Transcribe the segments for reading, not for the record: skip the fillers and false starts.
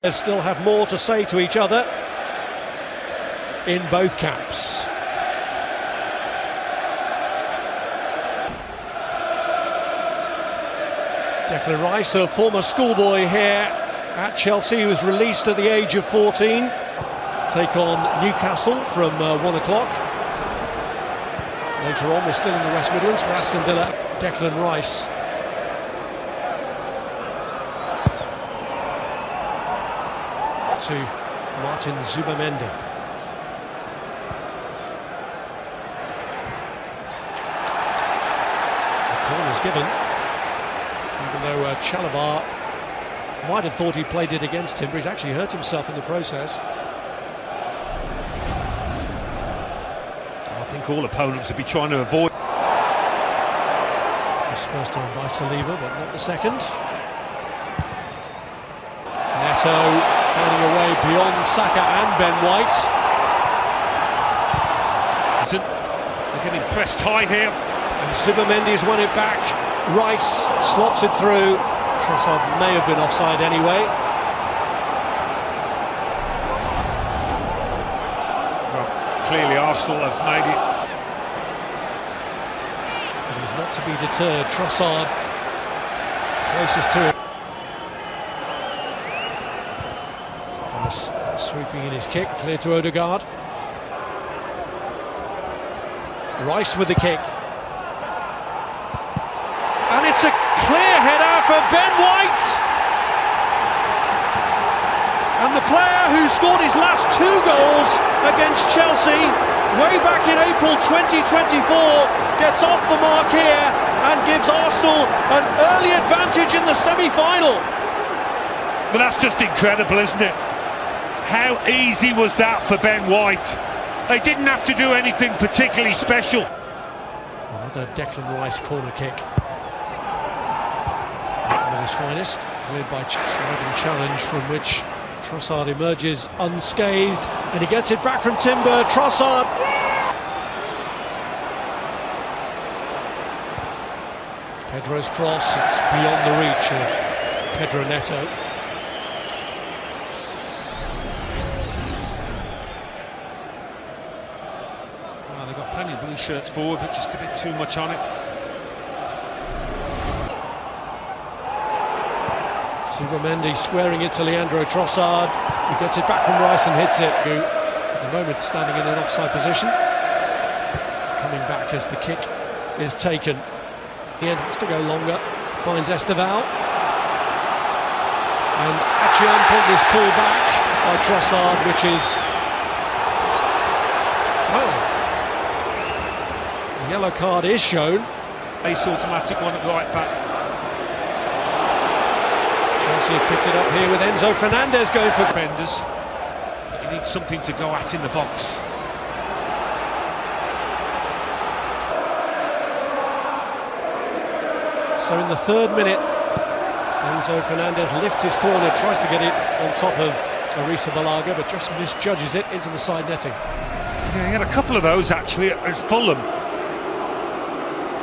They still have more to say to each other in both camps. Declan Rice, a former schoolboy here at Chelsea, who was released at the age of 14. Take on Newcastle from 1 o'clock. Later on, we're still in the West Midlands for Aston Villa. Declan Rice. To Martin Zubamendi. The corner's given, even though Chalabar might have thought he played it against him, but he's actually hurt himself in the process. I think all opponents would be trying to avoid. His first time by Saliba, but not the second. Neto finding a way beyond Saka and Ben White. They're getting pressed high here. And Zubamendi's won it back. Rice slots it through. Trossard may have been offside anyway. Well, clearly Arsenal have made it. But he's not to be deterred. Trossard closest to it. Sweeping in his kick, clear to Odegaard. Rice with the kick. And it's a clear header for Ben White. And the player who scored his last 2 goals against Chelsea way back in April 2024 gets off the mark here and gives Arsenal an early advantage in the semi-final. But that's just incredible, isn't it? How easy was that for Ben White? They didn't have to do anything particularly special. Another Declan Rice corner kick. One of his finest, cleared by sliding challenge from which Trossard emerges unscathed, and he gets it back from Timber. Trossard. Pedro's cross, it's beyond the reach of Pedro Neto. They've got plenty of blue shirts forward, but just a bit too much on it. Zubamendi squaring it to Leandro Trossard, who gets it back from Rice and hits it. Who, at the moment, standing in an offside position. Coming back as the kick is taken. He has to go longer, finds Esteval. And Achiampong is pulled back by Trossard, which is... Oh. The yellow card is shown. Ace automatic one at right back. Chelsea have picked it up here with Enzo Fernandez going for defenders. But he needs something to go at in the box. So in the 3rd minute, Enzo Fernandez lifts his corner, tries to get it on top of Arisa Balaga, but just misjudges it into the side netting. Yeah, he had a couple of those actually at Fulham,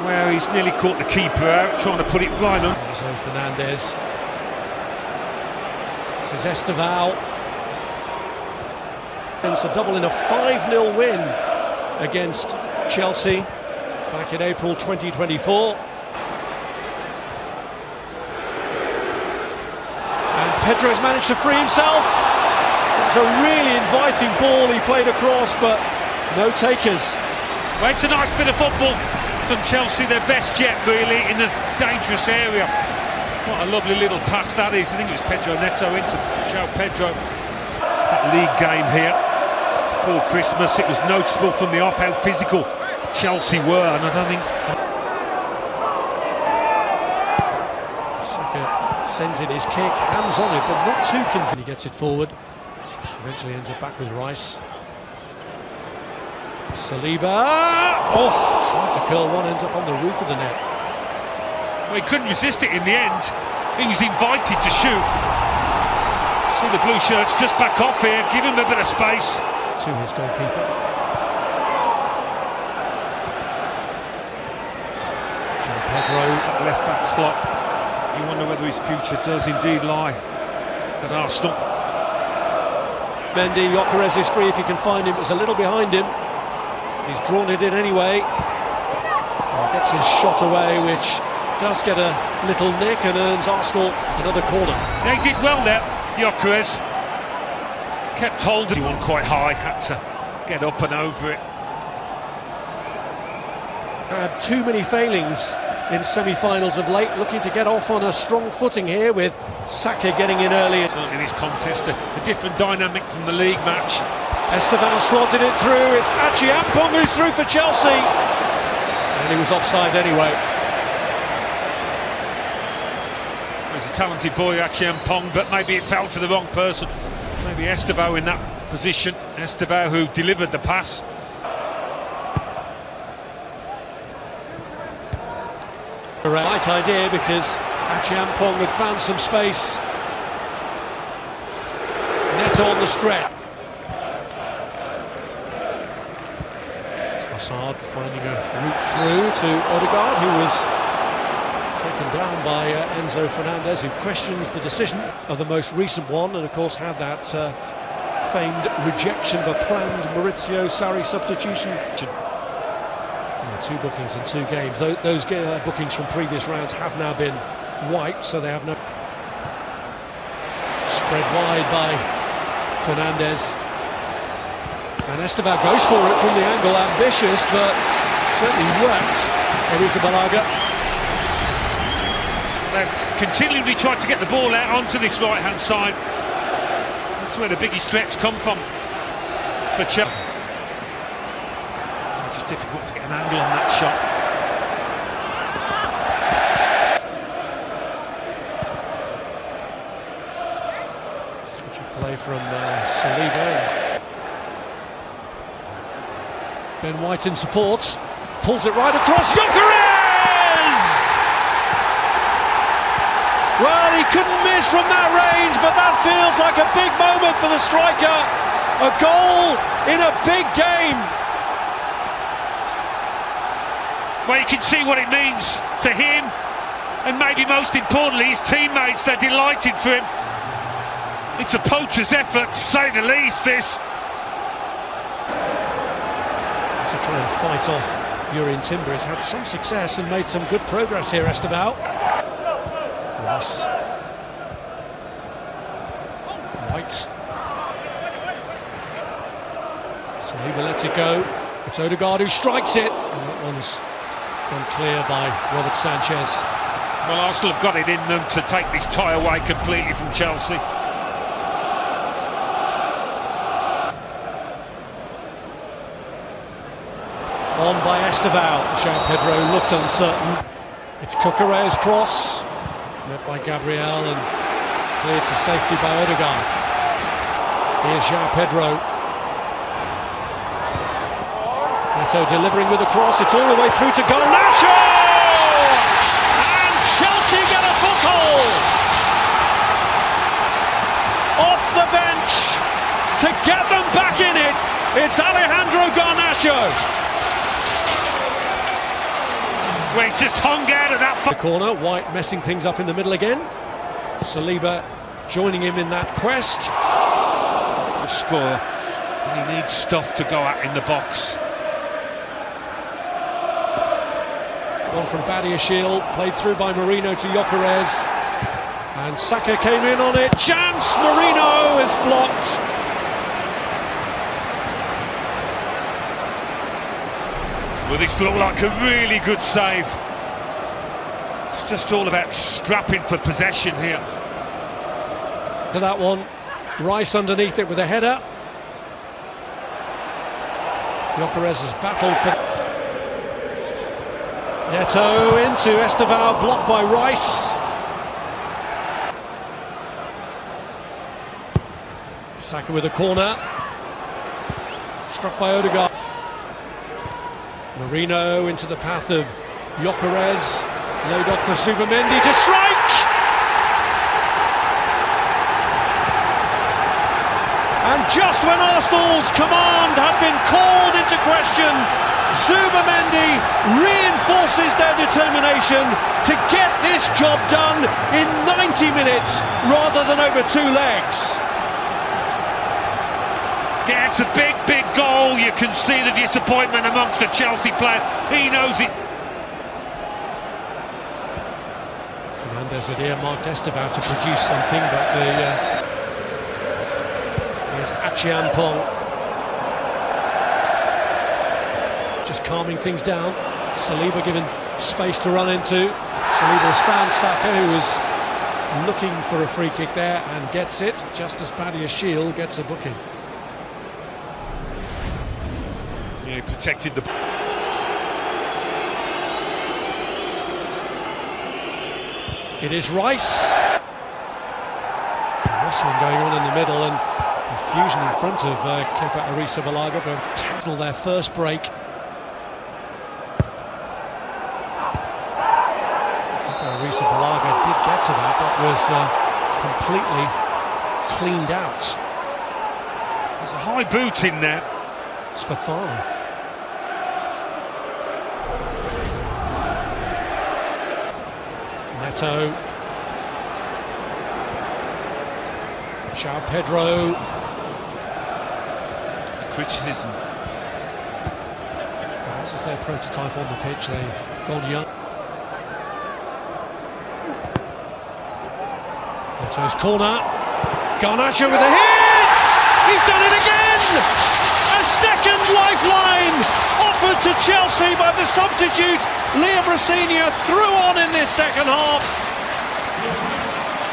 where he's nearly caught the keeper out, trying to put it right on. Enzo Fernandez. This is Esteval. It's a double in a 5-0 win against Chelsea back in April 2024. Pedro's managed to free himself. It was a really inviting ball he played across, but no takers. Well, it's a nice bit of football from Chelsea, their best yet, really, in a dangerous area. What a lovely little pass that is. I think it was Pedro Neto into João Pedro. That league game here before Christmas, it was noticeable from the off how physical Chelsea were, and I don't think... Sends in his kick, hands on it, but not too convincing. He gets it forward. Eventually ends up back with Rice. Saliba. Oh, tried to curl one, ends up on the roof of the net. Well, he couldn't resist it in the end. He was invited to shoot. See the blue shirts just back off here, give him a bit of space. To his goalkeeper. João Pedro, left back slot. You wonder whether his future does indeed lie at Arsenal. Mendy, Gyökeres is free if he can find him. It's a little behind him. He's drawn it in anyway. And gets his shot away, which does get a little nick and earns Arsenal another corner. They did well there, Gyökeres. Kept hold of one quite high, had to get up and over it. Had too many failings in semi-finals of late, looking to get off on a strong footing here with Saka getting in early. Certainly this contest, a different dynamic from the league match. Esteban slotted it through, it's Tielemans who's through for Chelsea. And he was offside anyway. He's a talented boy, Tielemans, but maybe it fell to the wrong person. Maybe Esteban in that position. Esteban who delivered the pass. The right idea because Tielemans had found some space. Neto on the stretch. Trossard finding a route through to Odegaard, who was taken down by Enzo Fernandez, who questions the decision of the most recent one, and of course had that famed rejection of a planned Maurizio Sarri substitution. 2 bookings in 2 games. Those bookings from previous rounds have now been wiped, so they have no... Spread wide by Fernandez. And Esteban goes for it from the angle, ambitious, but certainly worked. There is the Balaga. They've continually tried to get the ball out onto this right-hand side. That's where the biggest threats come from for Chelsea. Just difficult to get an angle on that shot. Switch of play from Saliba. Ben White in support, pulls it right across. Gyökeres! Well, he couldn't miss from that range, but that feels like a big moment for the striker. A goal in a big game. Well, you can see what it means to him, and maybe most importantly his teammates. They're delighted for him. It's a poacher's effort, to say the least, this. To try and fight off Urian Timber, has had some success and made some good progress here, Esteban. Rice. White. Saliba lets it go. It's Odegaard who strikes it, and that one's gone clear by Robert Sanchez. Well, Arsenal have got it in them to take this tie away completely from Chelsea. On by Esteban. João Pedro looked uncertain. It's Gyökeres' cross, met by Gabriel and cleared to safety by Odegaard. Here's João Pedro. Neto delivering with a cross, it's all the way through to goal. Nacho! And Chelsea get a foothold! Off the bench to get them back in it, it's Alejandro Garnacho. Well, he's just hung out of that... The corner, White messing things up in the middle again. Saliba joining him in that quest. The score, and he needs stuff to go at in the box. One from Badiashile, played through by Marino to Gyökeres, and Saka came in on it. Chance, Marino is blocked. Well, this looked like a really good save. It's just all about scrapping for possession here. To that one, Rice underneath it with a header. Gyökeres has battled for... Neto into Esteban, blocked by Rice. Saka with a corner. Struck by Odegaard. Marino into the path of Gyökeres. Laid off for Subamendi to strike! And just when Arsenal's command had been called into question, Subamendi reinforces their determination to get this job done in 90 minutes rather than over 2 legs. Yeah, it's a big goal. You can see the disappointment amongst the Chelsea players. He knows it. Fernandez had earmarked Esteban to produce something, but here's Achiampong. Just calming things down. Saliba given space to run into. Saliba's found Saka, who was looking for a free kick there and gets it, just as Paddy Shield gets a booking. Yeah, he protected the... It is Rice. Wrestling going on in the middle and confusion in front of keeper Arrizabalaga, but tackle their first break. Arrizabalaga did get to that, but was completely cleaned out. There's a high boot in there. It's for Fafana. Neto. João Pedro. Criticism. Well, this is their prototype on the pitch. They've gone young. Neto's corner. Garnacho with a hit! He's done it again! A second lifeline offered to Chelsea by the substitute Liam Rosenior, threw on in this second half.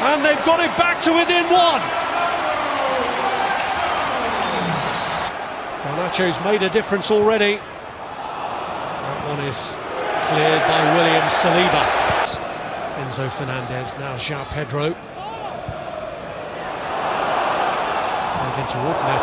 And they've got it back to within one. Garnacho's made a difference already. That one is cleared by William Saliba. Enzo Fernandez, now João Pedro. In towards Neto.